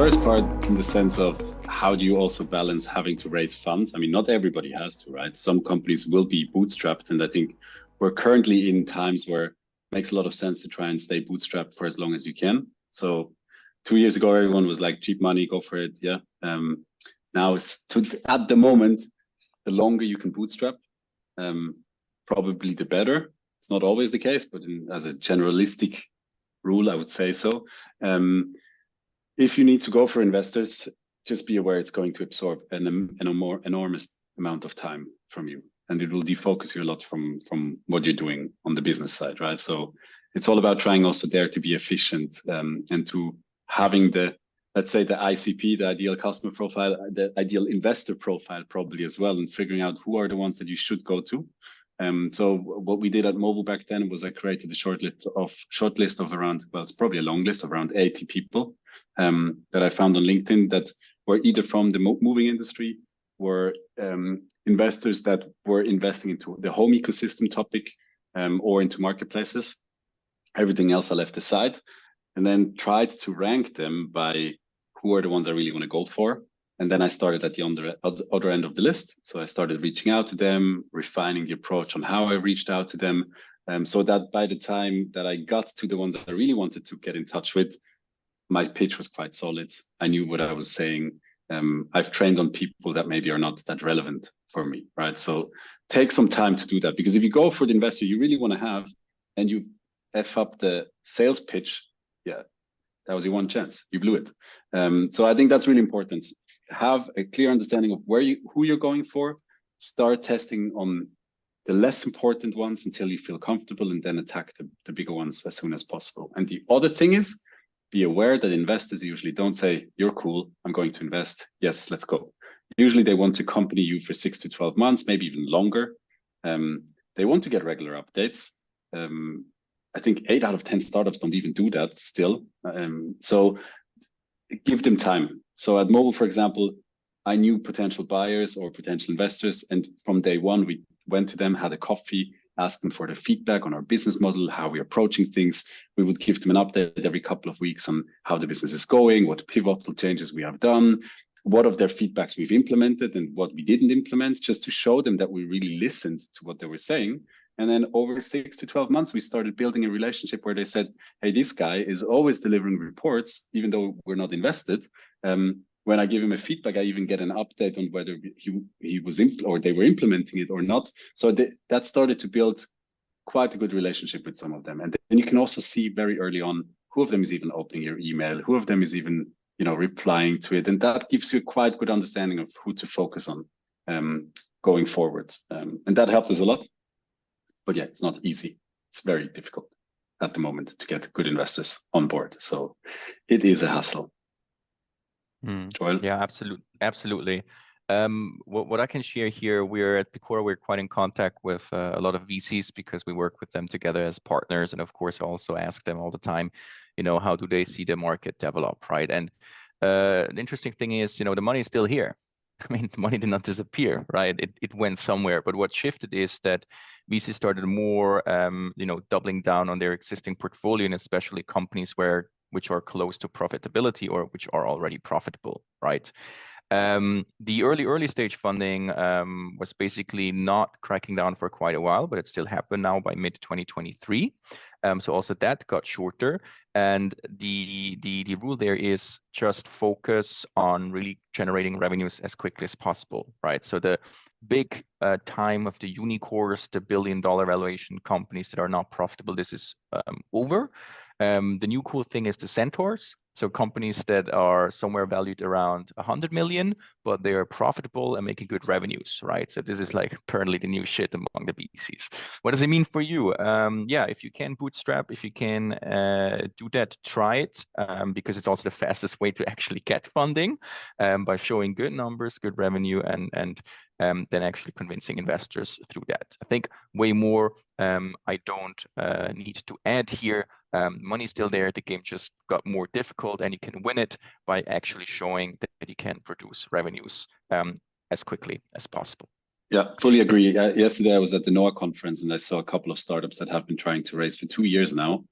first part in the sense of how do you also balance having to raise funds? I mean, not everybody has to, right? Some companies will be bootstrapped, and I think we're currently in times where it makes a lot of sense to try and stay bootstrapped for as long as you can. So 2 years ago, everyone was like, cheap money, go for it. Yeah. Now it's at the moment, the longer you can bootstrap, probably the better. It's not always the case, but as a generalistic rule, I would say so. If you need to go for investors, just be aware it's going to absorb a more enormous amount of time from you, and it will defocus you a lot from what you're doing on the business side, right? So it's all about trying also there to be efficient, and to having let's say the ICP, the ideal customer profile, the ideal investor profile probably as well, and figuring out who are the ones that you should go to. So what we did at Mobile back then was I created a short list of around, well, it's probably a long list of around 80 people that I found on LinkedIn that were either from the moving industry, were investors that were investing into the home ecosystem topic, or into marketplaces. Everything else I left aside, and then tried to rank them by who are the ones I really want to go for. And then I started at the other end of the list. So I started reaching out to them, refining the approach on how I reached out to them, so that by the time that I got to the ones that I really wanted to get in touch with, my pitch was quite solid. I knew what I was saying. I've trained on people that maybe are not that relevant for me, right? So take some time to do that, because if you go for the investor you really want to have and you F up the sales pitch, yeah, that was your one chance. You blew it. So I think that's really important. Have a clear understanding of who you're going for. Start testing on the less important ones until you feel comfortable, and then attack the bigger ones as soon as possible. And the other thing is, be aware that investors usually don't say, you're cool, I'm going to invest. Yes, let's go. Usually they want to accompany you for 6 to 12 months, maybe even longer. They want to get regular updates. I think 8 out of 10 startups don't even do that still. So give them time. So at Mobile, for example, I knew potential buyers or potential investors. And from day one, we went to them, had a coffee, asked them for their feedback on our business model, how we're approaching things. We would give them an update every couple of weeks on how the business is going, what pivotal changes we have done, what of their feedbacks we've implemented and what we didn't implement, just to show them that we really listened to what they were saying. And then over 6 to 12 months, we started building a relationship where they said, hey, this guy is always delivering reports, even though we're not invested. When I give him a feedback, I even get an update on whether he was or they were implementing it or not. So that started to build quite a good relationship with some of them. And then you can also see very early on who of them is even opening your email, who of them is even, replying to it. And that gives you a quite good understanding of who to focus on going forward. And that helped us a lot. But yeah, it's not easy. It's very difficult at the moment to get good investors on board. So it is a hassle. Joel? Yeah, absolutely. What I can share here, we're at Picora, we're quite in contact with a lot of VCs because we work with them together as partners. And of course, I also ask them all the time, how do they see the market develop, right? And the interesting thing is, the money is still here. I mean, the money did not disappear, right? It went somewhere. But what shifted is that VC started more, doubling down on their existing portfolio, and especially companies which are close to profitability or which are already profitable, right? The early stage funding was basically not cracking down for quite a while, but it still happened now by mid 2023. So also that got shorter, and the rule there is just focus on really generating revenues as quickly as possible, right? So the big time of the unicorns, the $1 billion valuation companies that are not profitable, this is over. The new cool thing is the centaurs. So companies that are somewhere valued around 100 million, but they are profitable and making good revenues, right? So this is like apparently the new shit among the VCs. What does it mean for you? Yeah, if you can bootstrap, if you can do that, try it, because it's also the fastest way to actually get funding, by showing good numbers, good revenue, and then actually convincing investors through that. I think way more I don't need to add here. Money's still there. The game just got more difficult, and you can win it by actually showing that you can produce revenues as quickly as possible. Yeah, fully agree. Yesterday I was at the NOAA conference and I saw a couple of startups that have been trying to raise for 2 years now,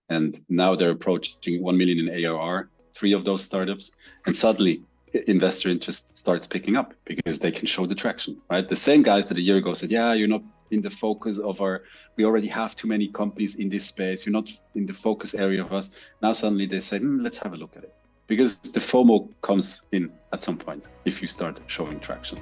and now they're approaching 1 million in ARR 3 of those startups, and suddenly investor interest starts picking up because they can show the traction, right? The same guys that a year ago said, yeah, you're not in the focus of we already have too many companies in this space, you're not in the focus area of us. Now suddenly they say, let's have a look at it. Because the FOMO comes in at some point if you start showing traction.